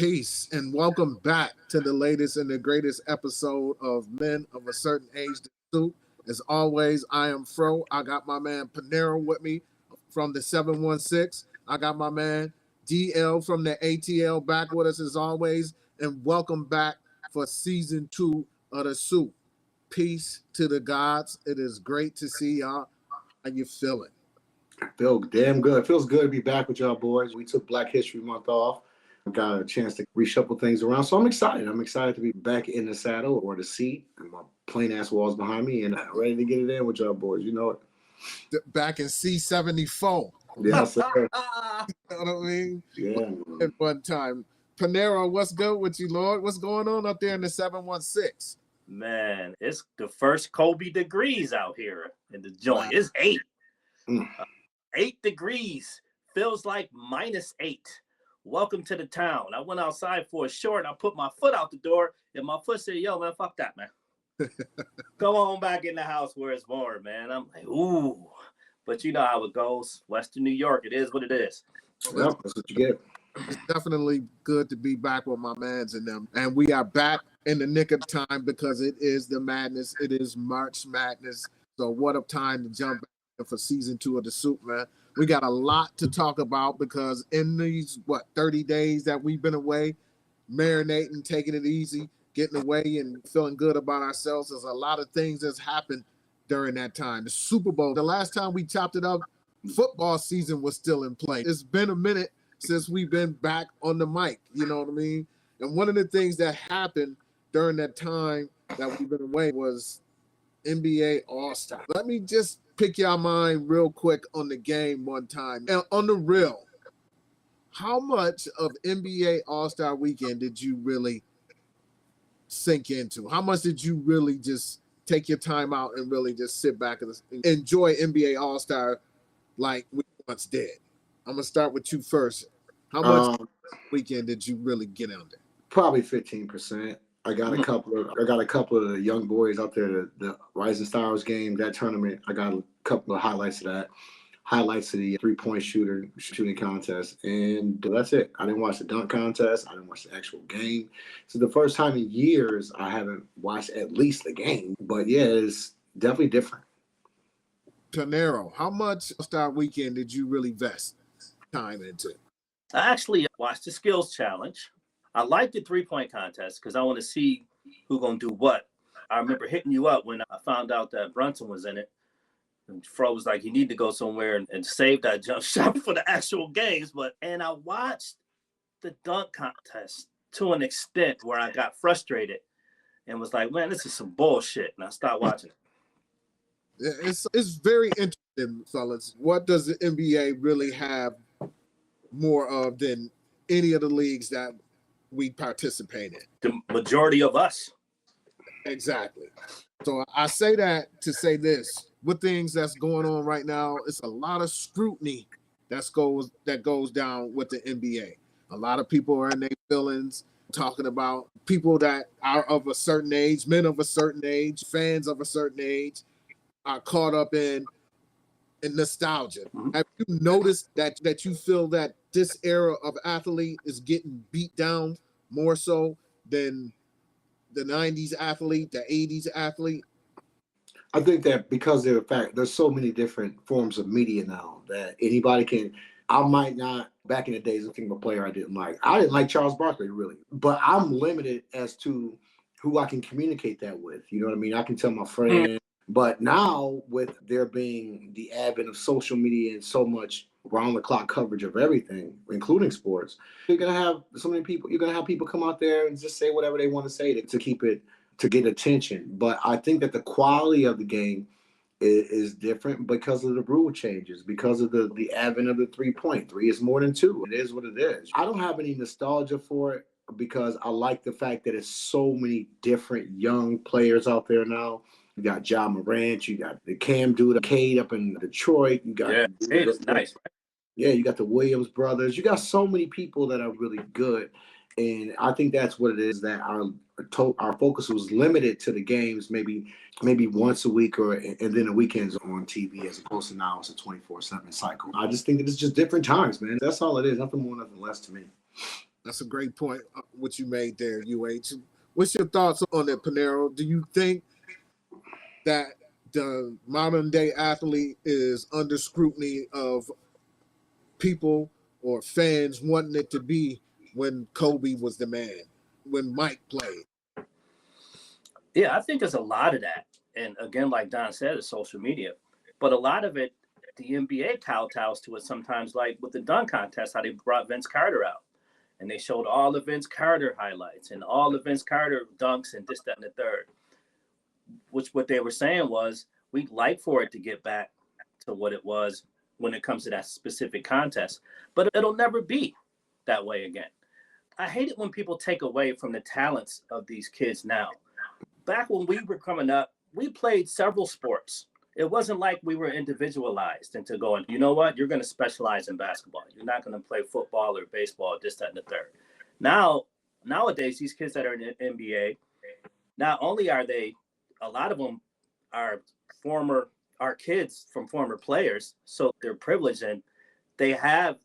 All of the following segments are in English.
Peace and welcome back to the latest and the greatest episode of Men of a Certain Age to Suit. As always, I am Fro. I got my man Panero with me from the 716. I got my man DL from the ATL back with us as always. And welcome back for season 2 of the Suit. Peace to the gods. It is great to see y'all. How you feeling? I feel damn good. It feels good to be back with y'all boys. We took Black History Month off. Got a chance to reshuffle things around. So I'm excited. I'm excited to be back in the saddle or the seat and my plain ass walls behind me and ready to get it in with y'all boys. You know it. Back in C-74. Yeah, sir. You know what I mean? Yeah. At one time. Panero, what's good with you, Lord? What's going on up there in the 716? Man, it's the first Kobe degrees out here in the joint. It's 8. 8 degrees. Feels like -8. Welcome to the town. I went outside for a short. I put my foot out the door, and my foot said, yo, man, fuck that, man. Come on back in the house where it's warm, man. I'm like, ooh. But you know how it goes. Western New York, it is what it is. Well, that's what you get. It's definitely good to be back with my mans and them. And we are back in the nick of time because it is the madness. It is March Madness. So what a time to jump back for season 2 of the Suit, man. We got a lot to talk about because in these, 30 days that we've been away, marinating, taking it easy, getting away and feeling good about ourselves, there's a lot of things that's happened during that time. The Super Bowl, the last time we chopped it up, football season was still in play. It's been a minute since we've been back on the mic, you know what I mean? And one of the things that happened during that time that we've been away was NBA All-Star. Let me just pick your mind real quick on the game one time. And on the real, how much of NBA All-Star Weekend did you really sink into? How much did you really just take your time out and really just sit back and enjoy NBA All-Star like we once did? I'm going to start with you first. How much weekend did you really get on there? Probably 15%. I got a couple of the young boys out there, the Rising Stars game, that tournament. I got a couple of highlights of that, highlights of the three-point shooting contest, and that's it. I didn't watch the dunk contest. I didn't watch the actual game. So the first time in years I haven't watched at least the game. But yeah, it's definitely different. Panero, how much All-Star Weekend did you really invest time into? I actually watched the skills challenge. I like the 3-point contest because I want to see who's going to do what. I remember hitting you up when I found out that Brunson was in it. And Fro was like, you need to go somewhere and save that jump shot for the actual games. And I watched the dunk contest to an extent where I got frustrated and was like, man, this is some bullshit. And I stopped watching it. It's very interesting, fellas. What does the NBA really have more of than any of the leagues that we participate in? The majority of us. Exactly. So I say that to say this. With things that's going on right now, it's a lot of scrutiny that goes down with the NBA. A lot of people are in their feelings, talking about people that are of a certain age, men of a certain age, fans of a certain age, are caught up in nostalgia. Mm-hmm. Have you noticed that you feel that this era of athlete is getting beat down more so than the 90s athlete, the 80s athlete? I think that because of the fact there's so many different forms of media now that anybody can. I might not, back in the days, I think of a player I didn't like. I didn't like Charles Barkley, really. But I'm limited as to who I can communicate that with. You know what I mean? I can tell my friend. But now, with there being the advent of social media and so much round-the-clock coverage of everything, including sports, you're going to have so many people. You're going to have people come out there and just say whatever they want to say to keep it, to get attention. But I think that the quality of the game is different because of the rule changes, because of the advent of the 3-point. 3 is more than 2. It is what it is. I don't have any nostalgia for it because I like the fact that it's so many different young players out there now. You got Ja Morant, you got the Cam dude, Cade up in Detroit. You got Cade is nice. Yeah, you got the Williams brothers. You got so many people that are really good, and I think that's what it is. That our focus was limited to the games, maybe once a week, and then the weekends on TV, as opposed to now it's a 24/7 cycle. I just think that it's just different times, man. That's all it is. Nothing more, nothing less to me. That's a great point, what you made there, UH. What's your thoughts on it, Panero? Do you think that the modern day athlete is under scrutiny of people or fans wanting it to be when Kobe was the man, when Mike played? Yeah, I think there's a lot of that. And again, like Don said, it's social media. But a lot of it, the NBA kowtows to it sometimes, like with the dunk contest, how they brought Vince Carter out. And they showed all the Vince Carter highlights and all the Vince Carter dunks and this, that, and the third. Which what they were saying was, we'd like for it to get back to what it was when it comes to that specific contest. But it'll never be that way again. I hate it when people take away from the talents of these kids now. Back when we were coming up, we played several sports. It wasn't like we were individualized into going, you know what, you're going to specialize in basketball. You're not going to play football or baseball, this, that, and the third. Nowadays, these kids that are in the NBA, not only are they, a lot of them are kids from former players, so they're privileged and they have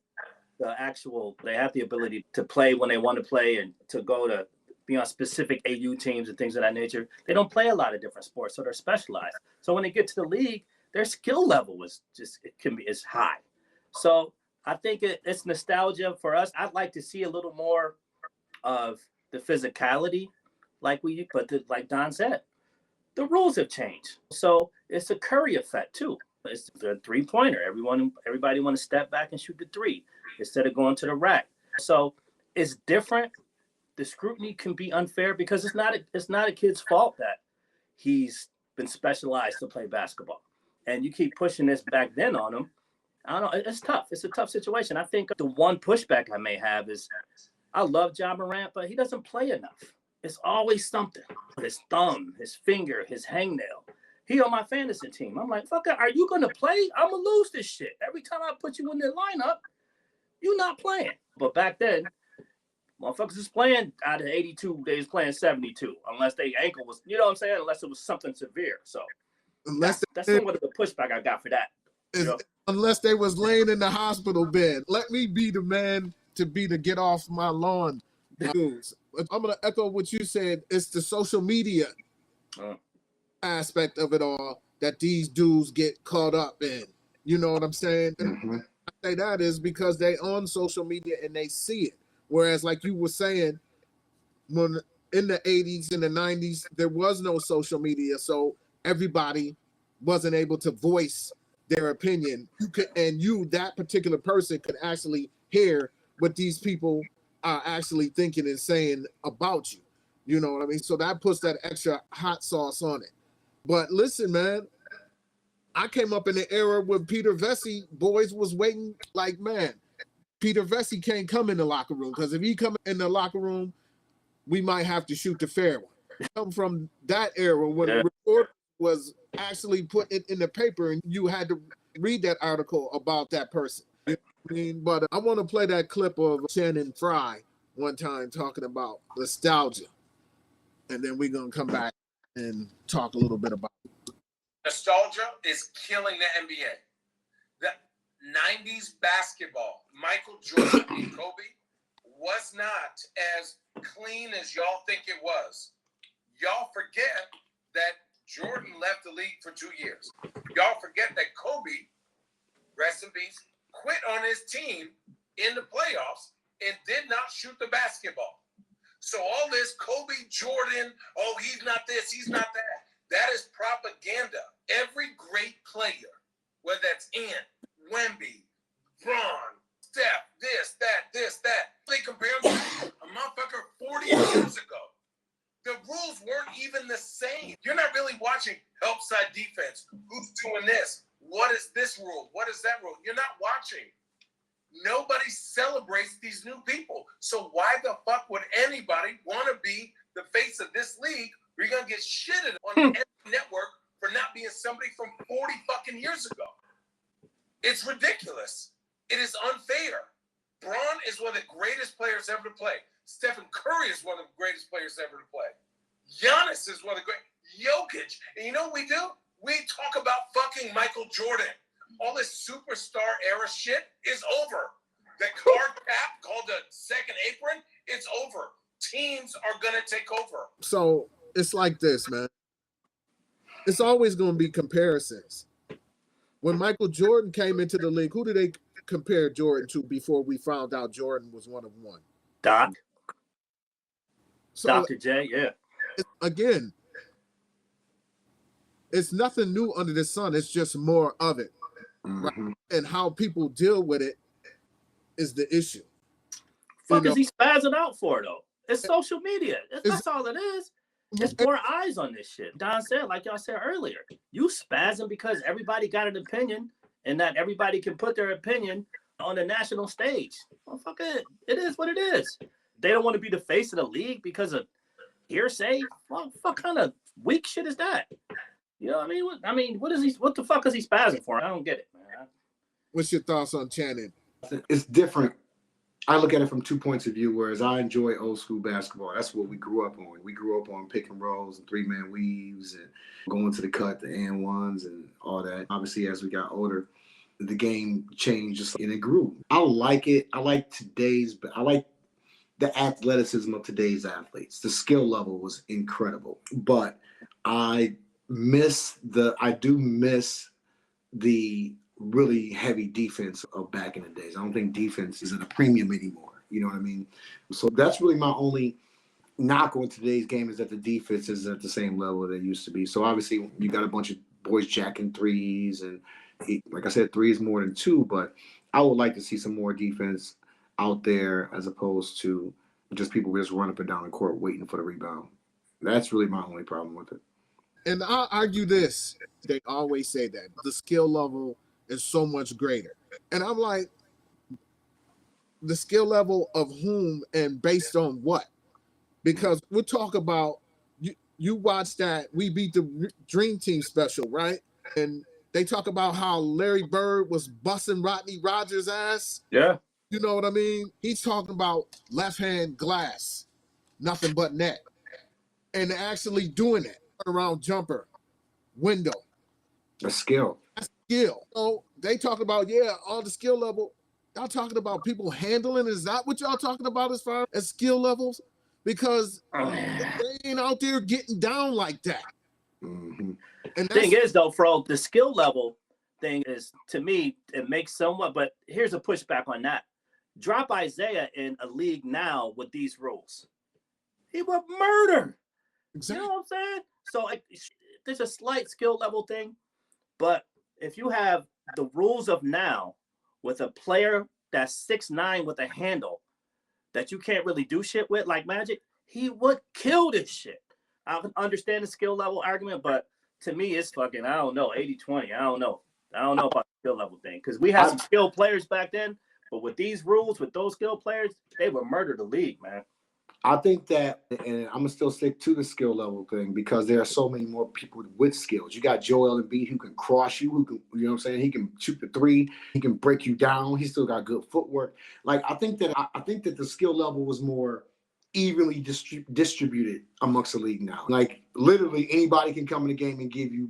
the ability to play when they want to play and to go to be on specific AU teams and things of that nature. They don't play a lot of different sports, so they're specialized. So when they get to the league, their skill level is high. So I think it's nostalgia for us. I'd like to see a little more of the physicality, like Don said. The rules have changed, so it's a Curry effect too. It's the three-pointer. Everybody want to step back and shoot the three instead of going to the rack. So it's different. The scrutiny can be unfair because it's not a kid's fault that he's been specialized to play basketball. And you keep pushing this back then on him. I don't know. It's tough. It's a tough situation. I think the one pushback I may have is I love Ja Morant, but he doesn't play enough. It's always something. His thumb, his finger, his hangnail. He on my fantasy team. I'm like, fucker, are you going to play? I'm going to lose this shit. Every time I put you in the lineup, you're not playing. But back then, motherfuckers was playing out of 82, they was playing 72, unless their ankle was, you know what I'm saying? Unless it was something severe. So that's somewhat of the pushback I got for that. Unless they was laying in the hospital bed. Let me be the man to get off my lawn. Dudes. I'm going to echo what you said. It's the social media aspect of it all that these dudes get caught up in. You know what I'm saying? Mm-hmm. I say that is because they on social media and they see it. Whereas, like you were saying, when in the 80s and the 90s, there was no social media, so everybody wasn't able to voice their opinion. That particular person, could actually hear what these people are actually thinking and saying about you. You know what I mean? So that puts that extra hot sauce on it. But listen, man, I came up in the era where Peter Vesey boys was waiting like, man, Peter Vesey can't come in the locker room because if he come in the locker room, we might have to shoot the fair one. I come from that era when a report was actually put it in the paper and you had to read that article about that person. You know what I mean? But I want to play that clip of Shannon Fry one time talking about nostalgia. And then we're going to come back and talk a little bit about it. Nostalgia is killing the NBA. The 90s basketball, Michael Jordan and Kobe, was not as clean as y'all think it was. Y'all forget that Jordan left the league for 2 years. Y'all forget that Kobe, rest in peace, quit on his team in the playoffs and did not shoot the basketball. So all this Kobe, Jordan, oh, he's not this, he's not that. That is propaganda. Every great player, whether that's Ant, Wemby, Bron, Steph, this, that, they compare him to a motherfucker 40 years ago. The rules weren't even the same. You're not really watching help side defense. Who's doing this? What is this rule? What is that rule? You're not watching. Nobody celebrates these new people. So why the fuck would anybody want to be the face of this league where you're going to get shitted on every network for not being somebody from 40 fucking years ago? It's ridiculous. It is unfair. Bron is one of the greatest players ever to play. Stephen Curry is one of the greatest players ever to play. Giannis is one of the great. Jokic. And you know what we do? We talk about fucking Michael Jordan. All this superstar era shit is over. The card cap called the second apron let it take over. So it's like this, man. It's always going to be comparisons. When Michael Jordan came into the league, who did they compare Jordan to before we found out Jordan was one of one? Doc. So Dr. J, yeah. again, it's nothing new under the sun. It's just more of it. Right? And how people deal with it is the issue. Fuck is he spazzing out for, though? It's social media. That's all it is. It's more eyes on this shit. Don said, like y'all said earlier, you spazzing because everybody got an opinion and that everybody can put their opinion on the national stage. Well, fuck it. It is what it is. They don't want to be the face of the league because of hearsay. Well, what kind of weak shit is that? You know what I mean? What the fuck is he spazzing for? I don't get it, man. What's your thoughts on Channing? It's different. I look at it from 2 points of view, whereas I enjoy old school basketball. That's what we grew up on. We grew up on pick and rolls and 3-man weaves and going to the cut, the and ones and all that. Obviously, as we got older, the game changed and it grew. I like it. I like the athleticism of today's athletes. The skill level was incredible, but I do miss the really heavy defense of back in the days. I don't think defense is at a premium anymore. You know what I mean? So that's really my only knock on today's game, is that the defense is at the same level that it used to be. So obviously you got a bunch of boys jacking threes, and like I said, 3 is more than 2, but I would like to see some more defense out there as opposed to just people just run up and down the court waiting for the rebound. That's really my only problem with it. And I'll argue this. They always say that the skill level is so much greater. And I'm like, the skill level of whom and based on what? Because we'll talk about, you watch that We Beat the Dream Team special, right? And they talk about how Larry Bird was busting Rodney Rogers' ass. Yeah. You know what I mean? He's talking about left hand glass, nothing but net. And actually doing it. Around jumper, window. A skill. That's skill. So they talk about, all the skill level. Y'all talking about people handling. Is that what y'all talking about as far as skill levels? Because they ain't out there getting down like that. Mm-hmm. And thing is, though, Fro, the skill level thing is, to me, it makes somewhat, but here's a pushback on that. Drop Isaiah in a league now with these rules. He would murder. Exactly. You know what I'm saying? So there's a slight skill level thing, but if you have the rules of now with a player that's 6'9" with a handle that you can't really do shit with, like Magic, he would kill this shit. I can understand the skill level argument, but to me, it's fucking, I don't know, 80-20. I don't know about the skill level thing, because we had some skilled players back then, but with these rules, with those skilled players, they would murder the league, man. I think that, and I'm going to still stick to the skill level thing, because there are so many more people with skills. You got Joel Embiid who can cross you, who can, you know what I'm saying? He can shoot the 3, he can break you down. He still got good footwork. Like, I think that the skill level was more evenly distributed amongst the league now. Like, literally anybody can come in the game and give you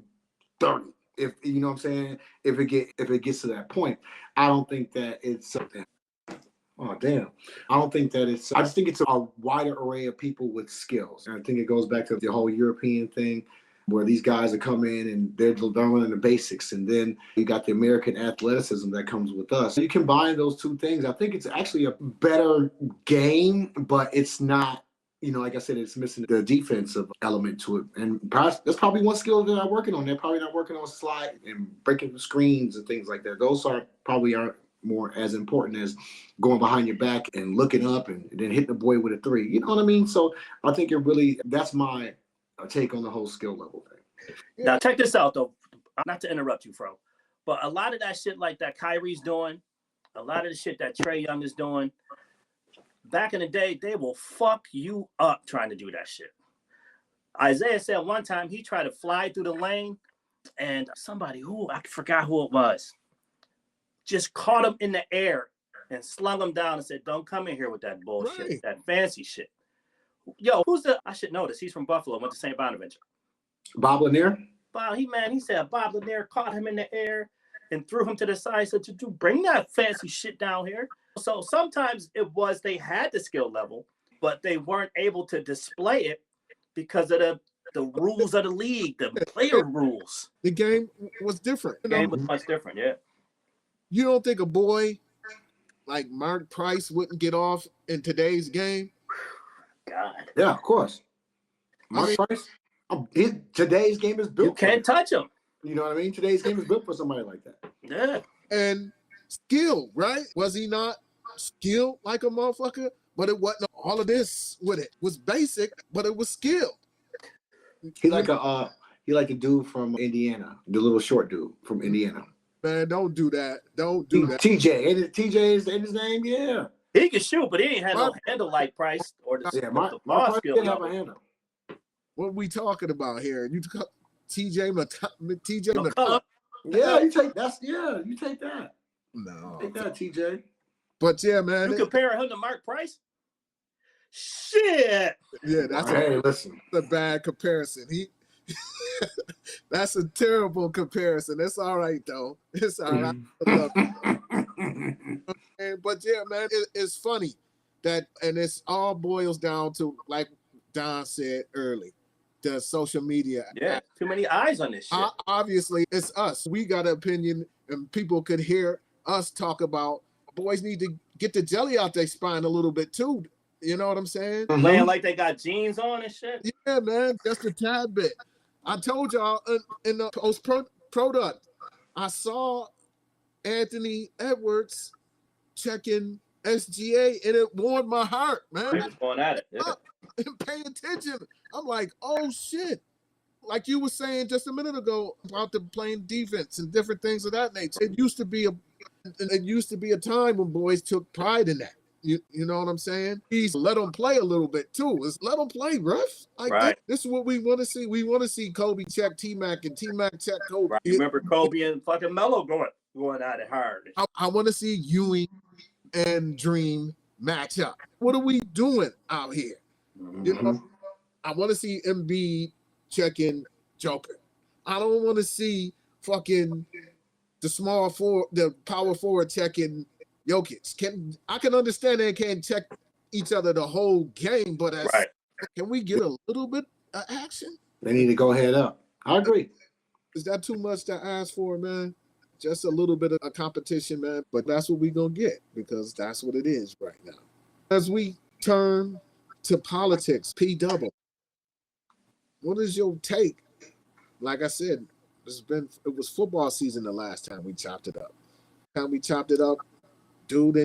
30. If you know what I'm saying, if it gets to that point. I don't think that it's something. Oh, damn. I don't think that I just think it's a wider array of people with skills. And I think it goes back to the whole European thing, where these guys are coming in and they're learning the basics. And then you got the American athleticism that comes with us. You combine those two things, I think it's actually a better game, but it's not, like I said, it's missing the defensive element to it. And that's probably one skill that I'm working on. They're probably not working on slide and breaking the screens and things like that. Those probably aren't more as important as going behind your back and looking up and then hitting the boy with a 3. You know what I mean? So I think that's my take on the whole skill level thing. Now check this out, though. Not to interrupt you, Fro, but a lot of that shit like that Kyrie's doing, a lot of the shit that Trae Young is doing, back in the day, they will fuck you up trying to do that shit. Isaiah said one time he tried to fly through the lane, and somebody I forgot who it was, just caught him in the air and slung him down and said, "Don't come in here with that bullshit, Right. that fancy shit." Yo, I should know this. He's from Buffalo, went to St. Bonaventure. Bob Lanier? He said Bob Lanier caught him in the air and threw him to the side. Said, "Bring that fancy shit down here." So sometimes it was they had the skill level, but they weren't able to display it because of the rules of the league, the player rules. The game was different. The game was much different, yeah. You don't think a boy like Mark Price wouldn't get off in today's game? God. Yeah, of course. Mark Price. Today's game is built. You can't touch him. You know what I mean? Today's game is built for somebody like that. Yeah. And skilled, right? Was he not skilled like a motherfucker? But it wasn't all of this with it. It was basic, but it was skilled. He like a dude from Indiana, the little short dude from Indiana. Man, don't do that. Don't do that. TJ. Ain't it TJ is his name? Yeah. He can shoot, but he ain't had no handle like Price or the Mark ball Price skill. didn't have a handle. What are we talking about here? You TJ McCullough? McCullough. Yeah, you take that. No. Take that, TJ. But yeah, man. You comparing him to Mark Price? Shit. Yeah, that's listen. a bad comparison. That's a terrible comparison. It's all right though. It's all right. But yeah, man, it's funny that, and it's all boils down to, like Don said early, the social media. Yeah, too many eyes on this shit. Obviously, it's us. We got an opinion, and people could hear us talk about boys need to get the jelly out their spine a little bit too. You know what I'm saying? Playing like they got jeans on and shit. Yeah, man, just a tad bit. I told y'all in the post-product, I saw Anthony Edwards checking SGA, and it warmed my heart, man. They was going at it. Yeah. And pay attention. I'm like, oh shit. Like you were saying just a minute ago about the playing defense and different things of that nature. It used to be a time when boys took pride in that. You know what I'm saying? He's let them play a little bit too. Let them play, ref. Like right. This is what we want to see. We want to see Kobe check T-Mac and T-Mac check Kobe. Right. You remember Kobe and fucking Melo going at it hard. I want to see Ewing and Dream match up. What are we doing out here? Mm-hmm. You know, I want to see Embiid checking Joker. I don't want to see fucking the power forward checking Jokic. I can understand they can't check each other the whole game, but can we get a little bit of action? They need to go head up. I agree. Is that too much to ask for, man? Just a little bit of a competition, man. But that's what we're going to get, because that's what it is right now. As we turn to politics, P-Double, what is your take? Like I said, it was football season the last time we chopped it up. Dude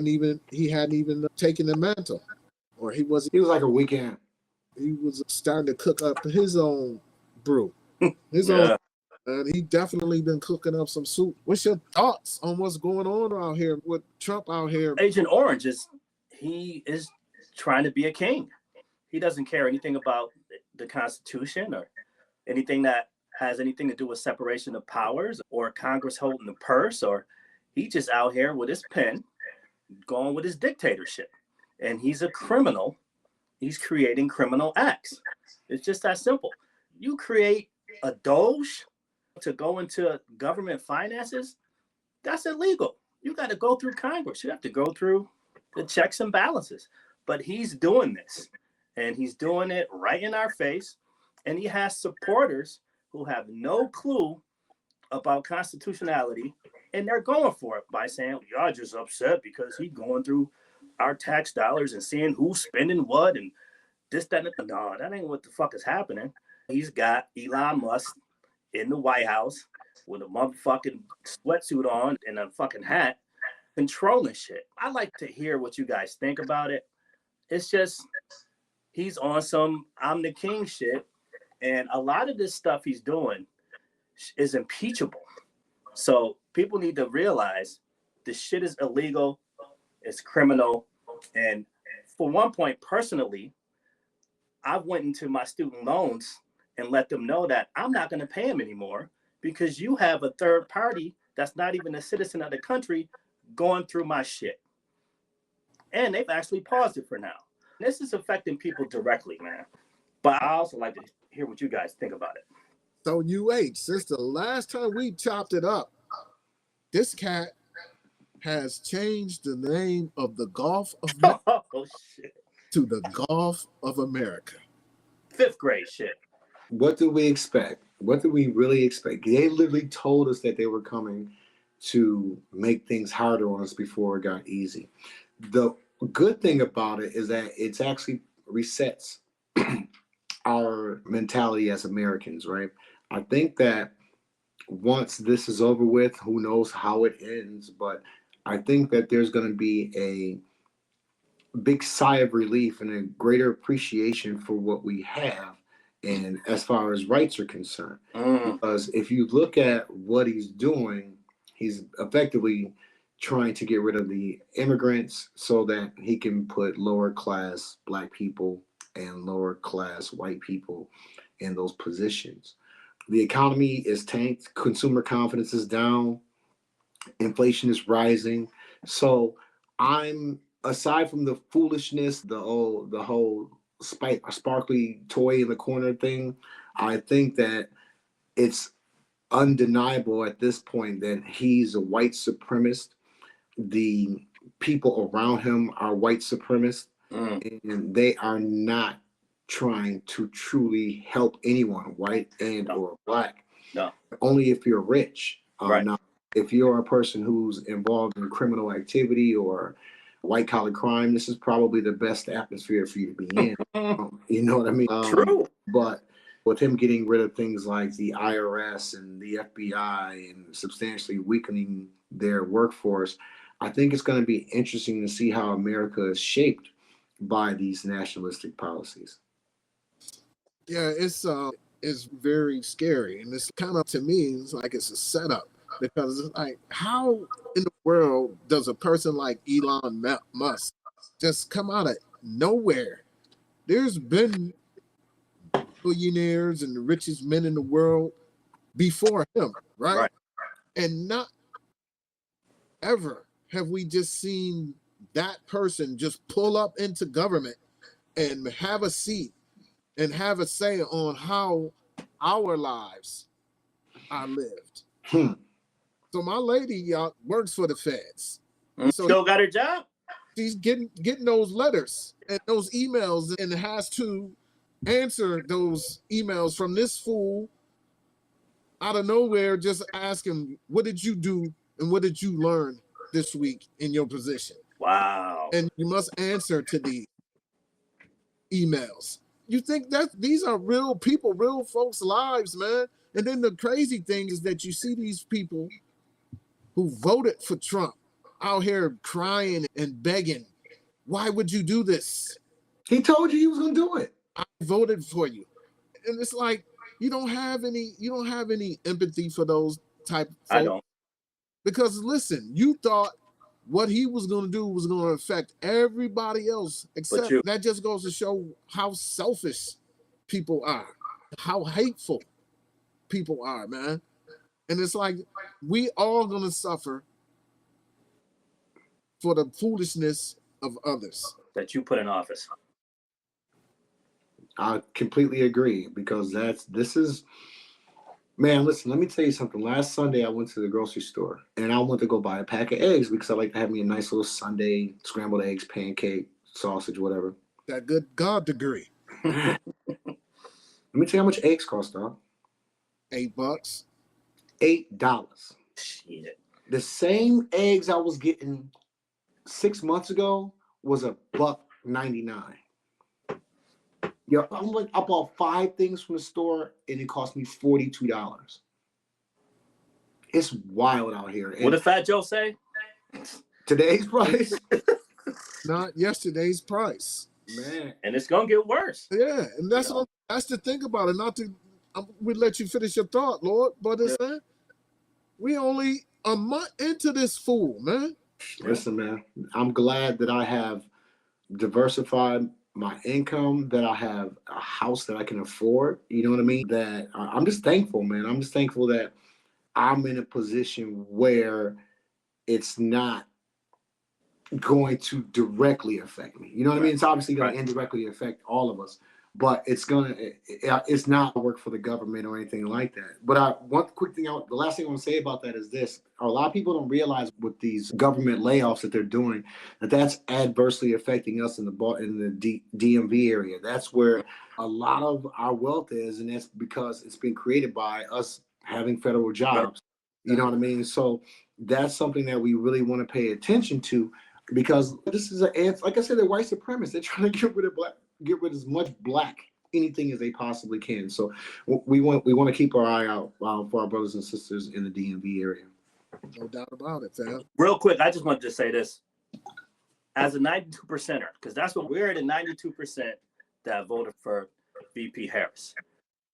he hadn't even taken the mantle. Or he was like a weekend. He was starting to cook up his own brew. His own. And he definitely been cooking up some soup. What's your thoughts on what's going on out here with Trump out here? Agent Orange he is trying to be a king. He doesn't care anything about the Constitution or anything that has anything to do with separation of powers or Congress holding the purse, or he just out here with his pen going with his dictatorship. And he's a criminal. He's creating criminal acts. It's just that simple. You create a Doge to go into government finances, that's illegal. You got to go through Congress. You have to go through the checks and balances. But he's doing this, and he's doing it right in our face. And he has supporters who have no clue about constitutionality, and they're going for it by saying, y'all just upset because he's going through our tax dollars and seeing who's spending what and this, that, and that. No, that ain't what the fuck is happening. He's got Elon Musk in the White House with a motherfucking sweatsuit on and a fucking hat controlling shit. I like to hear what you guys think about it. It's just, he's on some I'm the king shit. And a lot of this stuff he's doing is impeachable. So people need to realize this shit is illegal. It's criminal. And for one point, personally, I went into my student loans and let them know that I'm not going to pay them anymore because you have a third party that's not even a citizen of the country going through my shit. And they've actually paused it for now. This is affecting people directly, man. But I also like to hear what you guys think about it. So since the last time we chopped it up, this cat has changed the name of the Gulf of Mexico. Oh, shit. to the Gulf of America. 5th grade shit. What do we expect? What do we really expect? They literally told us that they were coming to make things harder on us before it got easy. The good thing about it is that it's actually resets our mentality as Americans, right? I think that once this is over with, who knows how it ends, but I think that there's going to be a big sigh of relief and a greater appreciation for what we have, and as far as rights are concerned. Because if you look at what he's doing, he's effectively trying to get rid of the immigrants so that he can put lower class black people and lower class white people in those positions. The economy is tanked, consumer confidence is down, inflation is rising. So I'm, aside from the foolishness, the whole sparkly toy in the corner thing, I think that it's undeniable at this point that he's a white supremacist. The people around him are white supremacists, and they are not trying to truly help anyone, white and or black. No. Only if you're rich. Right. Now, if you're a person who's involved in criminal activity or white collar crime, this is probably the best atmosphere for you to be in. You know what I mean? True. But with him getting rid of things like the IRS and the FBI and substantially weakening their workforce, I think it's going to be interesting to see how America is shaped by these nationalistic policies. Yeah, it's very scary, and it's kind of, to me, it's like it's a setup, because it's like, how in the world does a person like Elon Musk just come out of nowhere? There's been billionaires and the richest men in the world before him, right? And not ever have we just seen that person just pull up into government and have a seat and have a say on how our lives are lived. So my lady works for the feds. So Still got her job. She's getting those letters and those emails, and has to answer those emails from this fool out of nowhere, just asking, what did you do and what did you learn this week in your position? Wow. And you must answer to the emails. You think that these are real people, real folks' lives, man. And then the crazy thing is that you see these people who voted for Trump out here crying and begging. Why would you do this? He told you he was going to do it. I voted for you. And it's like, you don't have any empathy for those type of folks. I don't. Because listen, you thought what he was going to do was going to affect everybody else except you. That just goes to show how selfish people are, how hateful people are, man. And it's like, we all going to suffer for the foolishness of others that you put in office. I completely agree, because this is, man, listen, let me tell you something. Last Sunday, I went to the grocery store and I went to go buy a pack of eggs because I like to have me a nice little Sunday scrambled eggs, pancake, sausage, whatever. That good God degree. Let me tell you how much eggs cost, dog. $8. $8. Shit. The same eggs I was getting 6 months ago was $1.99. Yo, I'm like, I bought 5 things from the store and it cost me $42. It's wild out here. And what did Fat Joe say? Today's price? Not yesterday's price. Man. And it's gonna get worse. Yeah, and that's the thing about it. Not to, we let you finish your thought, Lord, but it's we only a month into this fool, man. Listen, man, I'm glad that I have diversified my income, that I have a house that I can afford. You know what I mean? That I'm just thankful, man. I'm just thankful that I'm in a position where it's not going to directly affect me. You know what I mean? It's obviously going to indirectly affect all of us. but it's not work for the government or anything like that. But one quick thing, the last thing I want to say about that is this: a lot of people don't realize with these government layoffs that they're doing, that's adversely affecting us in the DMV area. That's where a lot of our wealth is, and that's because it's been created by us having federal jobs. You know what I mean? So that's something that we really want to pay attention to, because this is like I said, they're white supremacists. They're trying to get rid of as much black anything as they possibly can. So we want to keep our eye out for our brothers and sisters in the DMV area. No doubt about it, fam. Real quick, I just wanted to say this. As a 92%er, because that's what we're at, 92% that voted for VP Harris.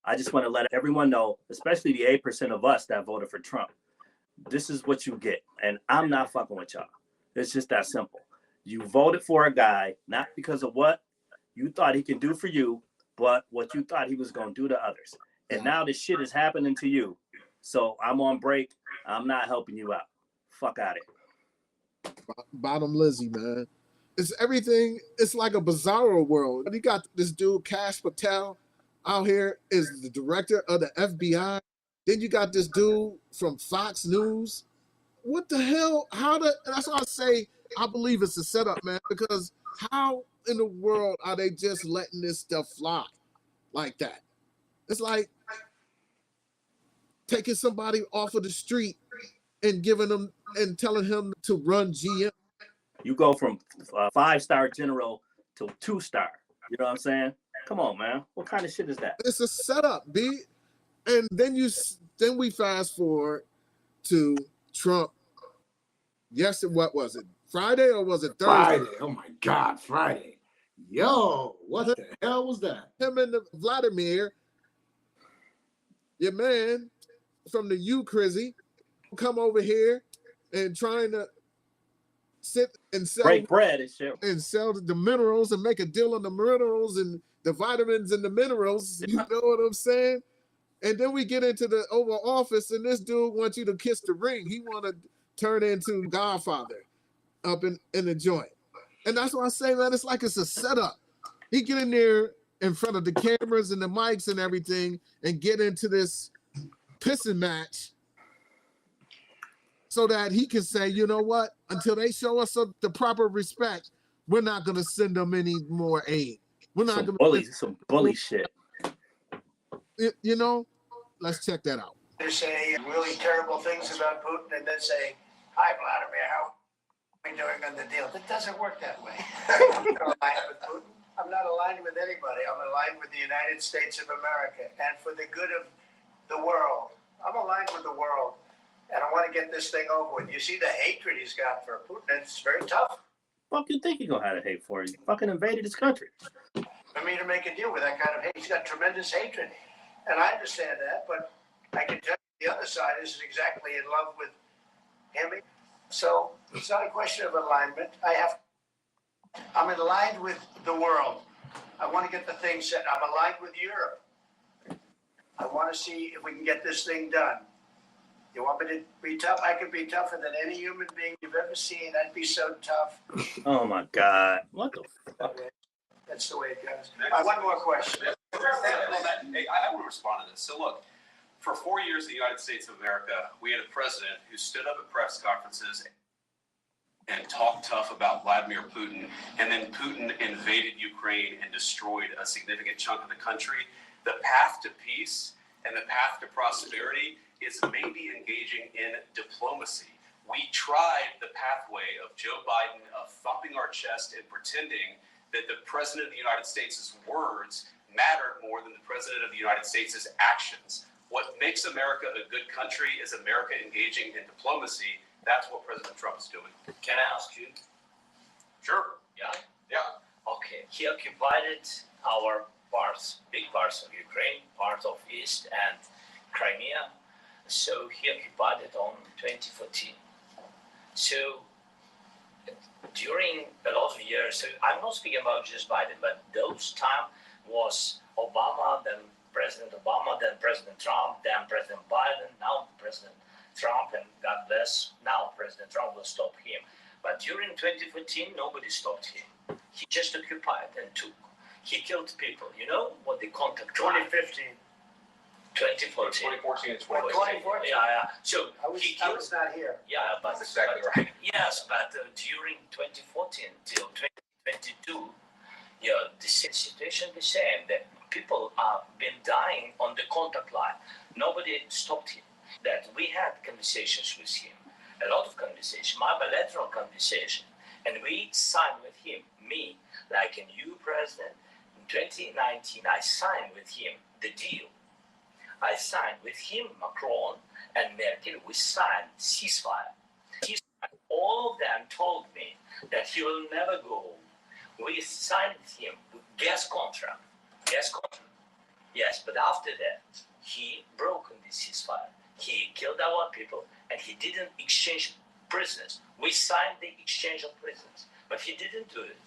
I just want to let everyone know, especially the 8% of us that voted for Trump, this is what you get. And I'm not fucking with y'all. It's just that simple. You voted for a guy, not because of what you thought he can do for you, but what you thought he was going to do to others. And now this shit is happening to you. So I'm on break. I'm not helping you out. Fuck out of here. Bottom Lizzie, man. It's everything. It's like a bizarro world. You got this dude, Kash Patel, out here is the director of the FBI. Then you got this dude from Fox News. What the hell? That's why I say I believe it's a setup, man, because how in the world are they just letting this stuff fly like that? It's like taking somebody off of the street and giving them and telling him to run GM. You go from 5-star general to 2-star. You know what I'm saying? Come on, man. What kind of shit is that? It's a setup, B. And then we fast forward to Trump. Yes, what was it? Friday or was it Thursday? Friday. Oh my God, Friday. Yo, what the hell was that? Him and Vladimir, your man from the U-Crizzy, come over here and trying to sit and sell break bread and shit and sell the minerals and make a deal on the minerals and the vitamins and the minerals. You know what I'm saying? And then we get into the Oval Office and this dude wants you to kiss the ring. He want to turn into Godfather up in the joint. And that's why I say, man, it's like it's a setup. He get in there in front of the cameras and the mics and everything and get into this pissing match so that he can say, you know what, until they show us the proper respect, we're not going to send them any more aid. We're not going to some bully shit. You know, let's check that out. They say really terrible things about Putin and then say, hi, Vladimir, how are we doing on the deal? It doesn't work that way. I'm not aligned with Putin. I'm not aligned with anybody. I'm aligned with the United States of America and for the good of the world. I'm aligned with the world. And I want to get this thing over with. You see the hatred he's got for Putin, it's very tough. Fuck you think you're going to have to hate for? He fucking invaded his country. For me to make a deal with that kind of hate, he's got tremendous hatred. And I understand that, but I can tell you the other side isn't exactly in love with him. So it's not a question of alignment. I'm aligned with the world. I want to get the thing set. I'm aligned with Europe. I want to see if we can get this thing done. You want me to be tough? I can be tougher than any human being you've ever seen. I'd be so tough. Oh my God. What the fuck? That's the way it goes. One more question. Hey, I want to respond to this. So look, for 4 years in the United States of America, we had a president who stood up at press conferences and talked tough about Vladimir Putin, and then Putin invaded Ukraine and destroyed a significant chunk of the country. The path to peace and the path to prosperity is maybe engaging in diplomacy. We tried the pathway of Joe Biden of thumping our chest and pretending that the President of the United States' words mattered more than the President of the United States' actions. What makes America a good country is America engaging in diplomacy. That's what President Trump is doing. Can I ask you? Sure. Yeah? Yeah. Okay. He occupied our parts, big parts of Ukraine, part of East and Crimea. So he occupied it on 2014. So during a lot of years, so I'm not speaking about just Biden, but those time was Obama, then President Obama, then President Trump, then President Biden, now President Trump, and God bless, now President Trump will stop him. But during 2014, nobody stopped him. He just occupied and took. He killed people. You know what the contact 2015. 2014. 2014 and 2014. 2014. Yeah. So I was not here. Yeah, but That's exactly right. Yes, but during 2014 till 2022, yeah, the situation the same. That people have been dying on the contact line. Nobody stopped him. That we had conversations with him, a lot of conversation, my bilateral conversation, and we signed with him. Me, like a new president, in 2019, I signed with him the deal. I signed with him, Macron and Merkel. We signed ceasefire. All of them told me that he will never go. We signed with him gas contract. Yes, but after that, he broke the ceasefire. He killed our people, and he didn't exchange prisoners. We signed the exchange of prisoners, but he didn't do it.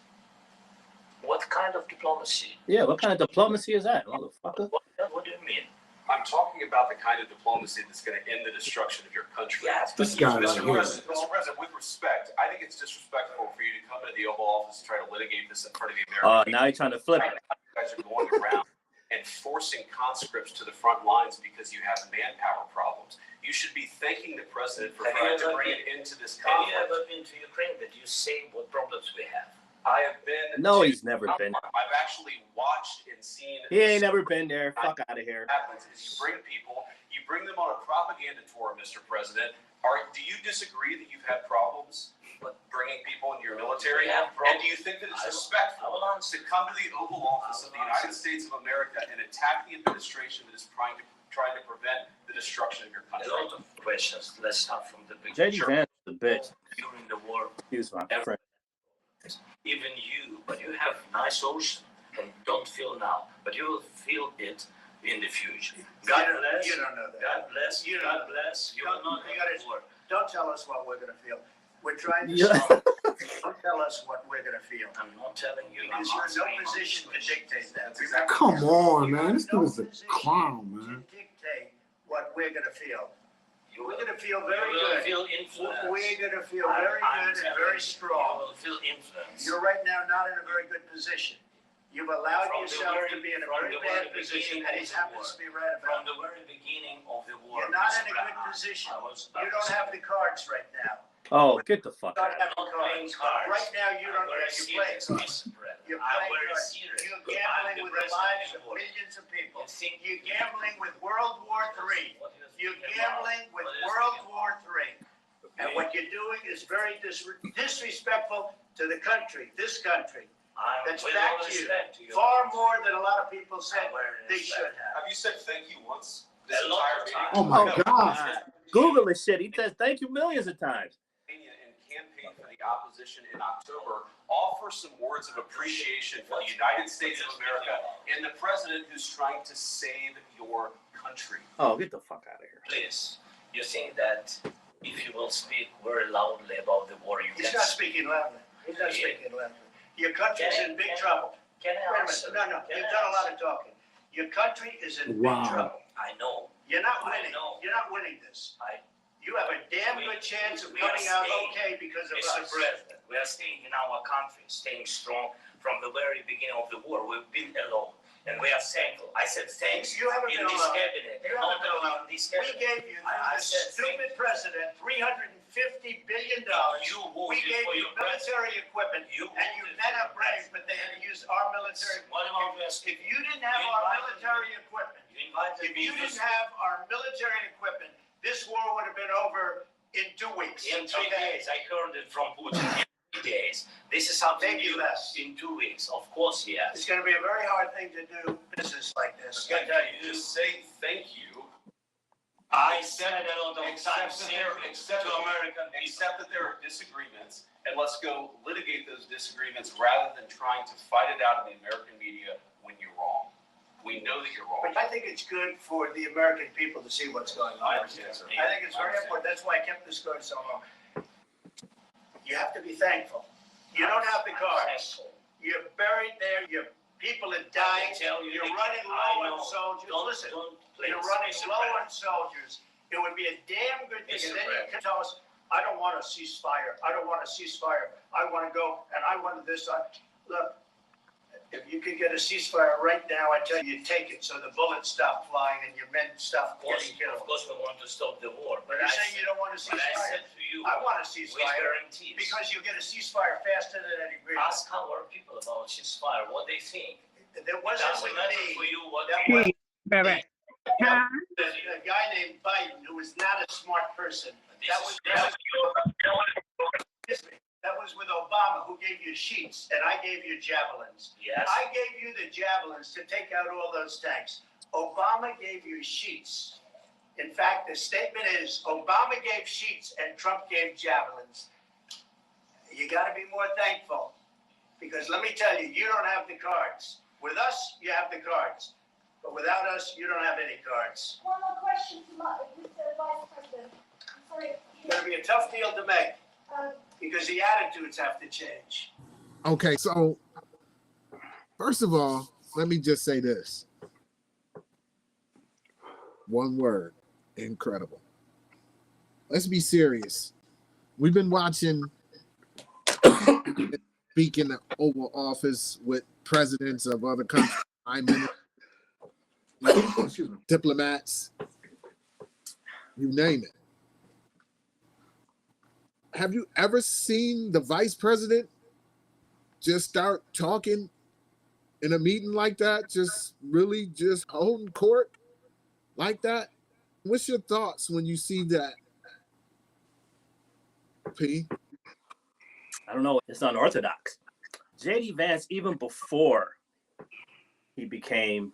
What kind of diplomacy? Yeah, what kind of diplomacy is that, motherfucker? What do you mean? I'm talking about the kind of diplomacy that's going to end the destruction of your country. Yes, This guy right Mr. here. President, with respect, I think it's disrespectful for you to come into the Oval Office and try to litigate this in front of the American Now you're trying to flip it. You guys are going around and forcing conscripts to the front lines because you have manpower problems. You should be thanking the president for trying to bring it into this Have you conflict. ever been to Ukraine that you say what problems we have? I have been. No, he's never been. I've actually watched and seen. He ain't never been there. Fuck out of here. What happens is you bring them on a propaganda tour, Mr. President. Do you disagree that you've had problems with bringing people into your military? We have And do you think that it's I respectful will answer. to come to the Oval Office of the United States of America and attack the administration that is trying to prevent the destruction of your A country? lot of questions. Let's start from the beginning. JD Vance is a bitch. During the war, Excuse my friend. even you, but you have nice ocean and don't feel now, but you will feel it in the future. God bless. You don't know that. God bless. God bless. You will not have war. Don't tell us what we're going to feel. We're trying to Yeah. solve. Don't tell us what we're going to feel. I'm not telling you. I'm Because you're in no answering position to this question. dictate that. That's exactly Come on, You're man. in This no dude is a position clown, to man. dictate what we're going to feel. You We're will, going to feel you very will good. feel influence. We're going to feel I'm- very I'm good and telling very you, strong. You will feel influence. You're right now not in a very good position. You've allowed From the yourself very- to be in a from very the bad very position, beginning and he of the happens war. to be right From about it. the very beginning of the war. You're not Mr. in a good Brown, position. I was- You don't have the cards right now. Oh, get the fuck You out don't of have here. the I'm not playing cards. cards. Right now, you don't I'm very have to play serious, cards. Mr. President. You're I'm playing very cards. serious. You're I'm the gambling with the president lives of of the world. millions of people. You think- You're gambling with World War III. What you're You're thinking gambling about, with what you're World thinking War III. And what you're doing is very disrespectful to the country, this country. I'm That's with back all to you. respect to you. Far more than a lot of people said I'm very they should respect. have. Have you said thank you once this A lot entire of meeting? times. Oh my Oh, God. God. Google this shit. He says thank you millions of times. And campaign for the opposition in October, offer some words of appreciation for the United States of America and the president who's trying to save your country. Oh, get the fuck out of here. Please, you think that if you will speak very loudly about the war, you He's can not speaking loudly. He's not speaking loudly. Your country's in big trouble. Can Wait I a answer? minute. No, Can you've I done a lot answer? of talking. Your country is in Wow. big trouble. I know. You're not I winning. know. You're not winning this. I- You have a damn good chance of we are coming out staying, okay because of Mr. us. President, we are staying in our country, staying strong from the very beginning of the war. We've been alone, and we are thankful. I said thanks You haven't in been this alone. cabinet, You and haven't not been only alone. in this We cabinet. gave you, I this said stupid president, $350 billion. You voted We gave for you your president. military equipment, You and you voted men for are brave, but they had to use our military. What about this? If you didn't have You our invited military equipment, You invited if me you to didn't have our military equipment, this war would have been over in 2 weeks. in 3 okay? days. I heard it from Putin. In 3 days. This is something Maybe new. less. In 2 weeks, of course, yes. It's going to be a very hard thing to do business like this. Can you just say thank you? I said a lot of Except times that here except to American people. Except that there are disagreements, and let's go litigate those disagreements rather than trying to fight it out in the American media when you're wrong. We know that you're wrong. But I think it's good for the American people to see what's going on. I understand, sir. I think it's very important. That's why I kept this going so long. You have to be thankful. You don't have the cards. You're buried there. Your people are dying. You're running low on soldiers. Listen, you're running low on soldiers. It would be a damn good thing. And then you can tell us, I don't want a ceasefire. I don't want a ceasefire. I want to go and I want this. Look, If you could get a ceasefire right now, I tell you, you'd take it so the bullets stop flying and your men stop getting killed. Of course, we want to stop the war, But you're saying you don't want a but I ceasefire. said to you, I want a with ceasefire guarantees. because you get a ceasefire faster than any agreement. Ask our people about ceasefire, what they think. There It wasn't doesn't with matter me. for you what That you was Right. there's a guy named Biden who was not a smart person. That was with Obama, who gave you sheets, and I gave you javelins. Yes. I gave you the javelins to take out all those tanks. Obama gave you sheets. In fact, the statement is Obama gave sheets and Trump gave javelins. You got to be more thankful, because let me tell you, you don't have the cards. With us, you have the cards, but without us, you don't have any cards. One more question to Mr. Vice President. I'm sorry. It's going to be a tough deal to make, Um, because the attitudes have to change. Okay, so first of all, let me just say this. One word, incredible. Let's be serious. We've been watching speak in the Oval Office with presidents of other countries, prime ministers, diplomats, you name it. Have you ever seen the vice president just start talking in a meeting like that? Just really just holding court like that? What's your thoughts when you see that, P? I don't know. It's unorthodox. J.D. Vance, even before he became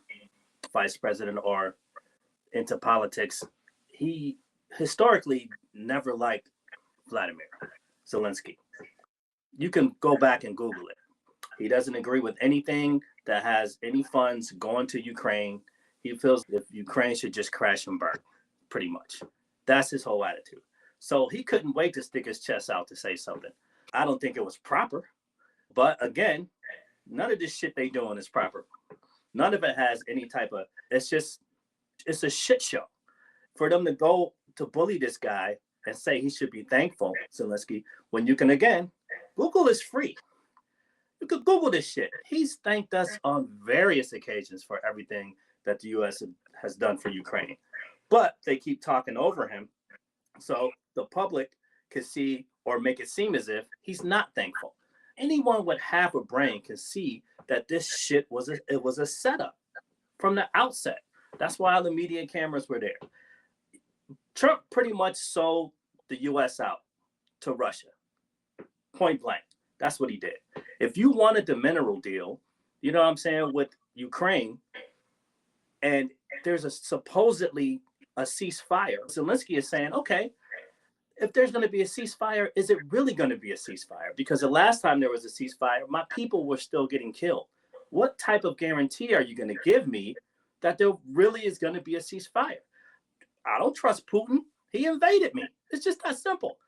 vice president or into politics, he historically never liked Volodymyr Zelenskyy. You can go back and Google it. He doesn't agree with anything that has any funds going to Ukraine. He feels that Ukraine should just crash and burn, pretty much. That's his whole attitude. So he couldn't wait to stick his chest out to say something. I don't think it was proper. But again, none of this shit they doing is proper. None of it has any type of, it's a shit show. For them to go to bully this guy and say he should be thankful, Zelenskyy, when you can, again, Google is free. You could Google this shit. He's thanked us on various occasions for everything that the U.S. has done for Ukraine. But they keep talking over him. So the public can see or make it seem as if he's not thankful. Anyone with half a brain can see that this shit was a setup from the outset. That's why all the media cameras were there. Trump pretty much sold the U.S. out to Russia, point blank. That's what he did. If you wanted the mineral deal, you know what I'm saying, with Ukraine, and there's supposedly a ceasefire, Zelenskyy is saying, okay, if there's going to be a ceasefire, is it really going to be a ceasefire? Because the last time there was a ceasefire, my people were still getting killed. What type of guarantee are you going to give me that there really is going to be a ceasefire? I don't trust Putin. He invaded me. It's just that simple.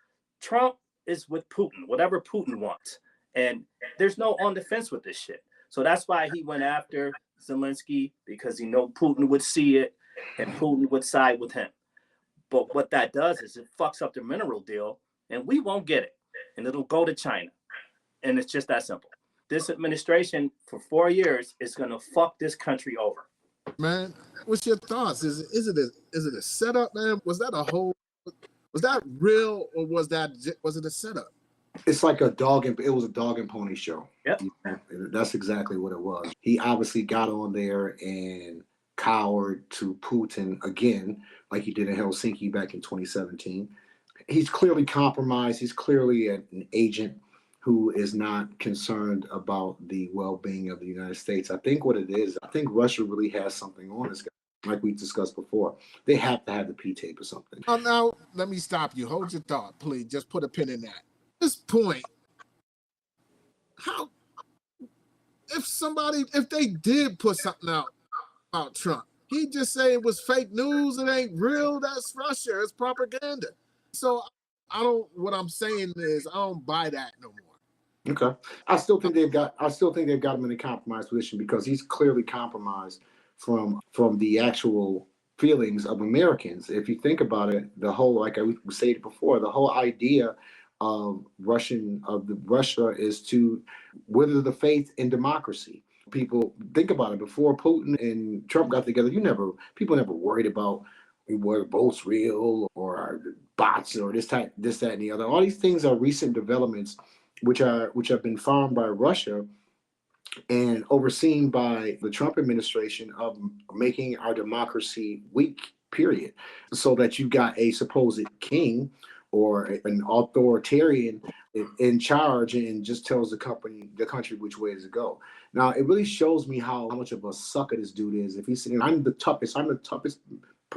Trump is with Putin, whatever Putin wants. And there's no on the fence with this shit. So that's why he went after Zelenskyy, because he knew Putin would see it and Putin would side with him. But what that does is it fucks up the mineral deal, and we won't get it. And it'll go to China. And it's just that simple. This administration for 4 years is going to fuck this country over. Man, what's your thoughts? Is it a setup, man? Was that real, or was it a setup? It's like it was a dog and pony show. Yep. That's exactly what it was. He obviously got on there and cowered to Putin again, like he did in Helsinki back in 2017. He's clearly compromised. He's clearly an agent who is not concerned about the well-being of the United States. I think what it is, I think Russia really has something on this guy, like we discussed before. They have to have the P-tape or something. Oh, now, let me stop you. Hold your thought, please. Just put a pin in that. At this point, if they did put something out about Trump, he'd just say it was fake news, it ain't real, that's Russia, it's propaganda. So what I'm saying is I don't buy that no more. Okay. I still think they've got him in a compromised position, because he's clearly compromised from the actual feelings of Americans. If you think about it, the whole, like I stated before, the whole idea of Russia is to wither the faith in democracy. People think about it. Before Putin and Trump got together, people never worried about were votes real or bots or this, that, and the other. All these things are recent developments, which have been found by Russia and overseen by the Trump administration of making our democracy weak, period. So that you got a supposed king or an authoritarian in charge and just tells the country which way to go. Now, it really shows me how much of a sucker this dude is. If he's saying, I'm the toughest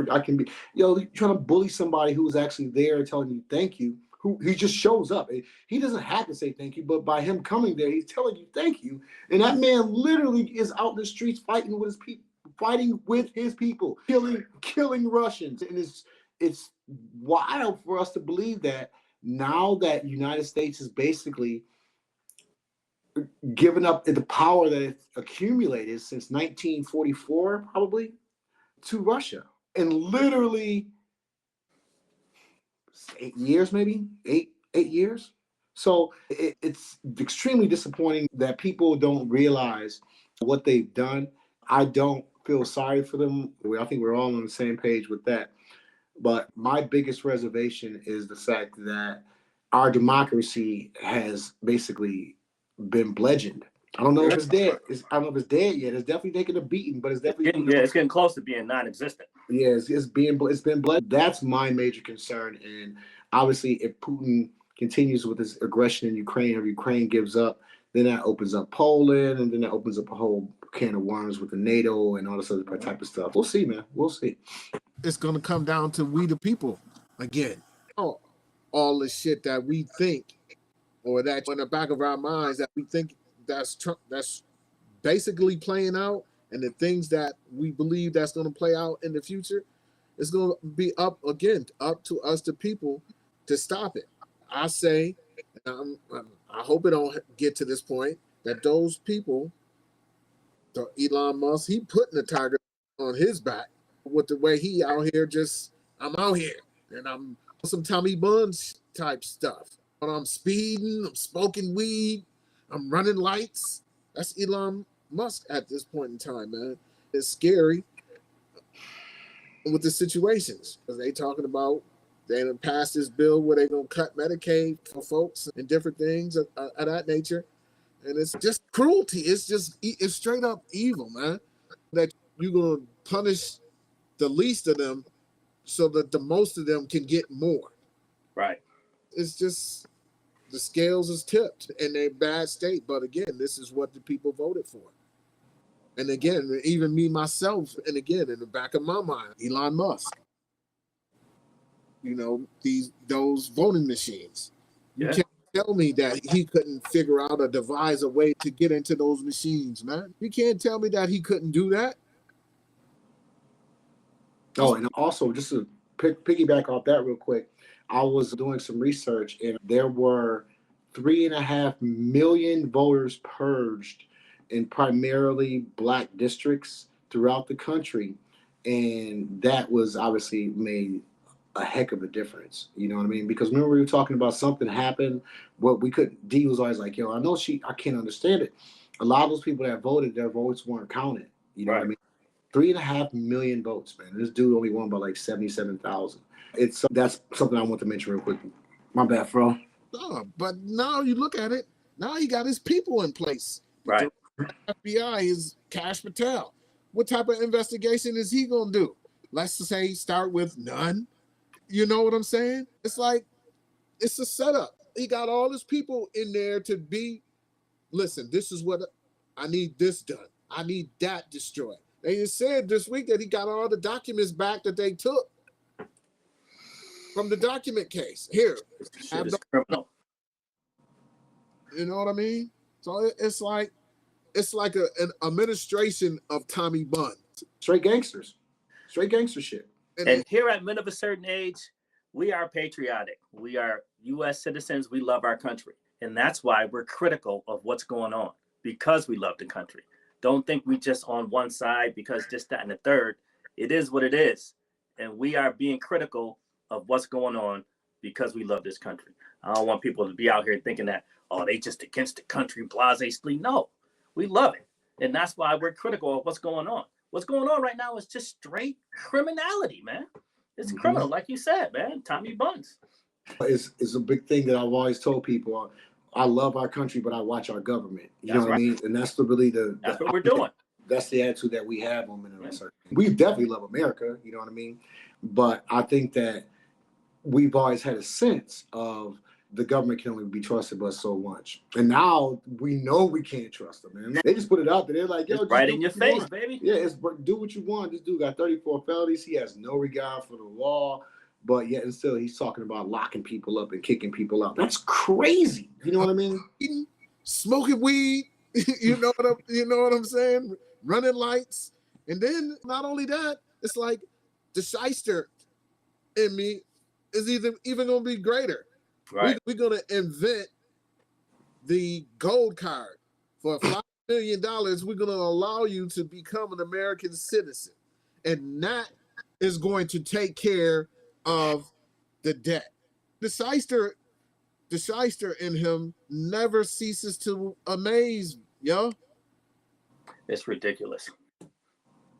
I can be. You're trying to bully somebody who's actually there telling you thank you, who he just shows up. He doesn't have to say thank you, but by him coming there, he's telling you thank you. And that man literally is out in the streets fighting with his people, killing Russians. And it's wild for us to believe that now that United States is basically given up the power that it's accumulated since 1944, probably, to Russia. And literally 8 years, maybe eight years. So it's extremely disappointing that people don't realize what they've done. I don't feel sorry for them. I think we're all on the same page with that. But my biggest reservation is the fact that our democracy has basically been bludgeoned. I don't know if it's dead. I don't know if it's dead yet. It's definitely taking a beating, but it's definitely it's getting close to being non-existent. Yeah, it's been bludgeoned. That's my major concern. And obviously, if Putin continues with his aggression in Ukraine, or Ukraine gives up, then that opens up Poland, and then that opens up a whole can of worms with the NATO and all this other type of stuff. We'll see, man. We'll see. It's going to come down to we the people again. Oh, all the shit that we think, or that in the back of our minds that we think that's basically playing out, and the things that we believe that's going to play out in the future, it's going to be up to us, the people, to stop it. I say, and I hope it don't get to this point, that those people, the Elon Musk, he putting the target on his back with the way he out here I'm out here and I'm some Tommy Buns type stuff. But I'm speeding, I'm smoking weed, I'm running lights. That's Elon Musk at this point in time, man. It's scary with the situations because they talking about they done passed this bill where they gonna cut Medicaid for folks and different things of that nature, and it's just cruelty. It's straight up evil, man. That you're gonna punish the least of them so that the most of them can get more. Right. It's just the scales is tipped in a bad state. But again, this is what the people voted for. And again, even me, myself, and again, in the back of my mind, Elon Musk. Those voting machines. You can't tell me that he couldn't figure out or devise a way to get into those machines, man. You can't tell me that he couldn't do that. Oh, and also, just to piggyback off that real quick, I was doing some research, and there were 3.5 million voters purged in primarily Black districts throughout the country. And that was obviously made a heck of a difference. You know what I mean? Because remember, we were talking about something happened, what we couldn't, D was always like, yo, I can't understand it. A lot of those people that voted, their votes weren't counted. You know what I mean? 3.5 million votes, man. This dude only won by like 77,000. That's something I want to mention real quick. My bad, bro. No, but now you look at it. Now he got his people in place. Right. The FBI is Kash Patel. What type of investigation is he gonna do? Let's say start with none. You know what I'm saying? It's like it's a setup. He got all his people in there to be. Listen, this is what I need. This done. I need that destroyed. They just said this week that he got all the documents back that they took from the document case. Here, Shit is criminal. You know what I mean? So it's like an administration of Tommy Buns. Straight gangsters. Straight gangster shit. And here at men of a certain age, we are patriotic. We are U.S. citizens. We love our country. And that's why we're critical of what's going on, because we love the country. Don't think we just on one side because this, that, and the third. It is what it is. And we are being critical of what's going on because we love this country. I don't want people to be out here thinking that, oh, they just against the country, blase spleen. No, we love it. And that's why we're critical of what's going on. What's going on right now is just straight criminality, man. It's criminal, like you said, man. Tommy Buns. It's a big thing that I've always told people. I love our country, but I watch our government. You know what I mean? And that's what we're doing. That's the attitude that we have on minimum. We definitely love America, you know what I mean? But I think that we've always had a sense of the government can only be trusted but so much. And now we know we can't trust them, man. They just put it out there. They're like, yo, it's right in your face, baby. Yeah, do what you want. This dude got 34 felonies. He has no regard for the law. But yet and still, he's talking about locking people up and kicking people out. That's crazy. You know what I mean? Smoking weed. you know what I'm saying? Running lights. And then not only that, it's like the shyster in me is even going to be greater. Right. We're going to invent the gold card for $5 million. We're going to allow you to become an American citizen. And that is going to take care of the debt. The shyster in him never ceases to amaze, yo. It's ridiculous.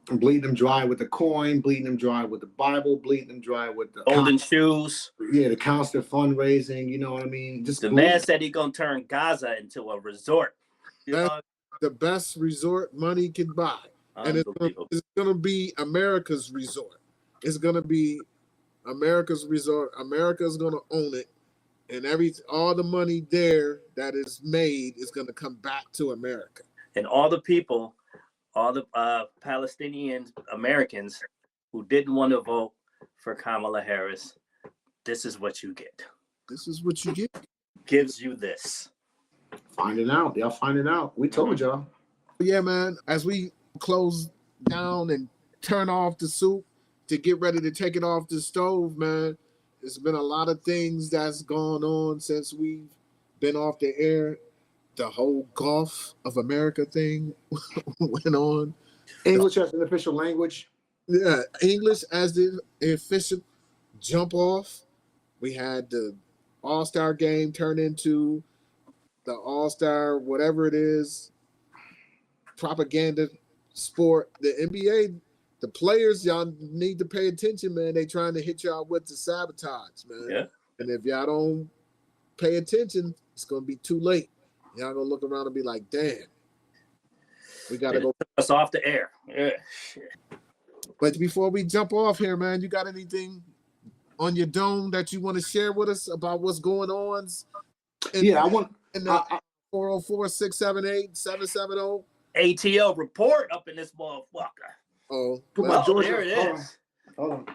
Bleeding them dry with the coin, bleeding them dry with the Bible, bleeding them dry with the golden shoes. Yeah, the constant fundraising. You know what I mean? Just the man said he's gonna turn Gaza into a resort. That's the best resort money can buy, and it's gonna be America's resort. It's gonna be America's resort. America's gonna own it, and all the money there that is made is gonna come back to America. And all the people, all the Palestinian Americans who didn't want to vote for Kamala Harris, this is what you get. This is what you get. Gives you this. Find it out. Y'all find it out. We told y'all. Yeah, man. As we close down and turn off the soup to get ready to take it off the stove, man, there's been a lot of things that's gone on since we've been off the air. The whole Gulf of America thing went on. English as an official language. Yeah, English as the official jump off. We had the All-Star game turn into the All-Star, whatever it is, propaganda sport. The NBA, the players, y'all need to pay attention, man. They trying to hit y'all with the sabotage, man. Yeah. And if y'all don't pay attention, it's going to be too late. Y'all gonna look around and be like, damn, we gotta go. Us off the air. Yeah. But before we jump off here, man, you got anything on your dome that you want to share with us about what's going on? I want in the 404-678-770 ATL report up in this motherfucker. Oh, well, Georgia, there it is. Hold on.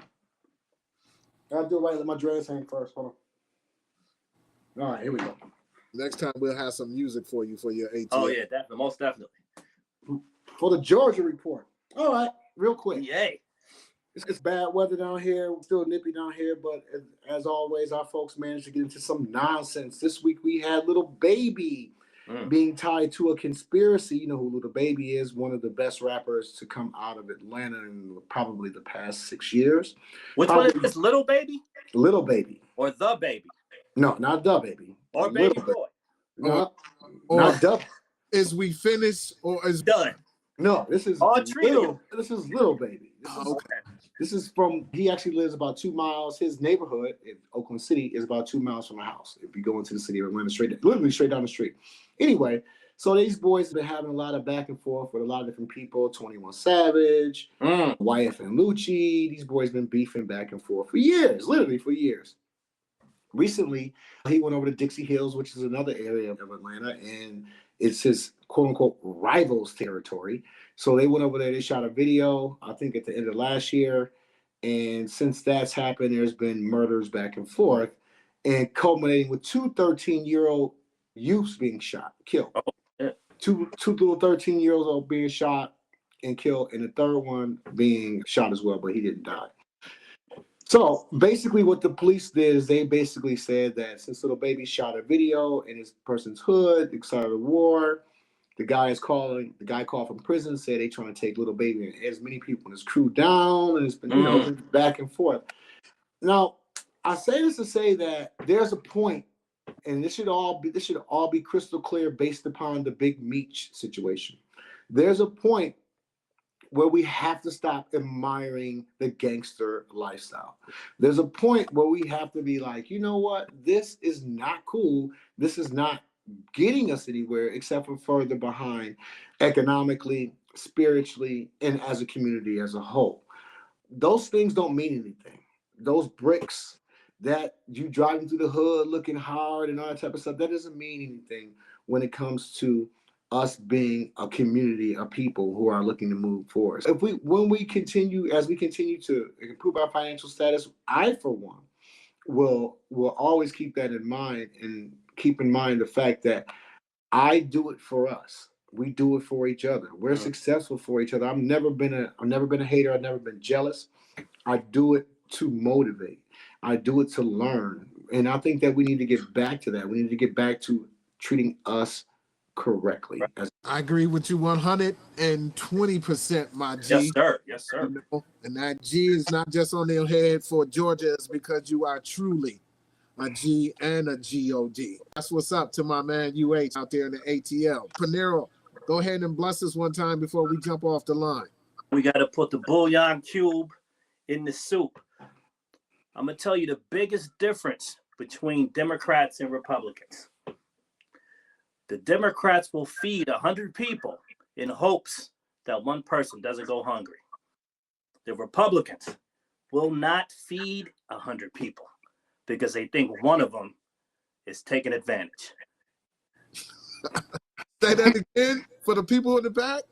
Gotta do it right. Let my dreads hang first. Hold on. All right, here we go. Next time we'll have some music for you for your ATL. Oh yeah, definitely, most definitely. For the Georgia report. All right, real quick. Yay. It's bad weather down here. Still nippy down here, but as always, our folks managed to get into some nonsense. This week we had Little Baby being tied to a conspiracy. You know who Little Baby is, one of the best rappers to come out of Atlanta in probably the past 6 years. Which one is this, Little Baby? Little Baby. Or The Baby? No, not The Baby. Or Baby Boy? No, not The. Is we finished or is done? No, this is Little. This is Little Baby. This is from. He actually lives about 2 miles. His neighborhood in Oakland City is about 2 miles from my house. If you go into the city of Atlanta, literally straight down the street. Anyway, so these boys have been having a lot of back and forth with a lot of different people. 21 Savage, YF and Lucci. These boys been beefing back and forth for years, literally for years. Recently, he went over to Dixie Hills, which is another area of Atlanta, and it's his quote-unquote rivals territory. So they went over there, they shot a video, I think at the end of last year, and since that's happened, there's been murders back and forth, and culminating with 2 13-year-old youths being killed. Oh, yeah. Two little 13-year-olds being shot and killed, and the third one being shot as well, but he didn't die. So basically what the police did is they basically said that since Little Baby shot a video in his person's hood, the start of the war, the guy called from prison, said they trying to take Little Baby and as many people in his crew down, and it's been back and forth. Now, I say this to say that there's a point, and this should all be crystal clear based upon the Big Meech situation. There's a point where we have to stop admiring the gangster lifestyle. There's a point where we have to be like, you know what? This is not cool. This is not getting us anywhere except for further behind economically, spiritually, and as a community as a whole. Those things don't mean anything. Those bricks that you driving through the hood looking hard and all that type of stuff, that doesn't mean anything when it comes to us being a community of people who are looking to move forward. When we continue to improve our financial status, I for one will always keep that in mind, and keep in mind the fact that I do it for us. We do it for each other. We're successful for each other. I've never been a hater. I've never been jealous. I do it to motivate. I do it to learn. And I think that we need to get back to that. We need to get back to treating us correctly. I agree with you 120%, my G. Yes, sir. Yes, sir. You know? And that G is not just on their head for Georgia. It's because you are truly a G and a G-O-D. That's what's up to my man UH out there in the ATL. Panero, go ahead and bless us one time before we jump off the line. We got to put the bouillon cube in the soup. I'm going to tell you the biggest difference between Democrats and Republicans. The Democrats will feed 100 people in hopes that one person doesn't go hungry. The Republicans will not feed 100 people because they think one of them is taking advantage. Say that again for the people in the back.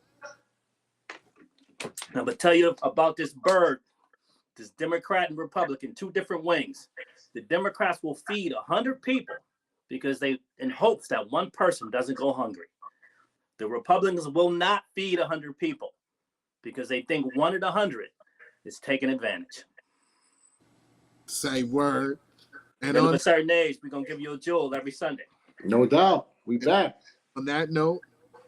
I'm going to tell you about this bird, this Democrat and Republican, two different wings. The Democrats will feed 100 people because they in hopes that one person doesn't go hungry. The Republicans will not feed 100 people because they think one of the 100 is taking advantage. Say word. And of a certain age, we're going to give you a jewel every Sunday. No doubt. We back. On that note,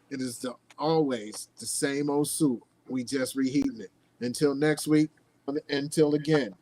it is always the same old soup. We just reheating it. Until next week, until again,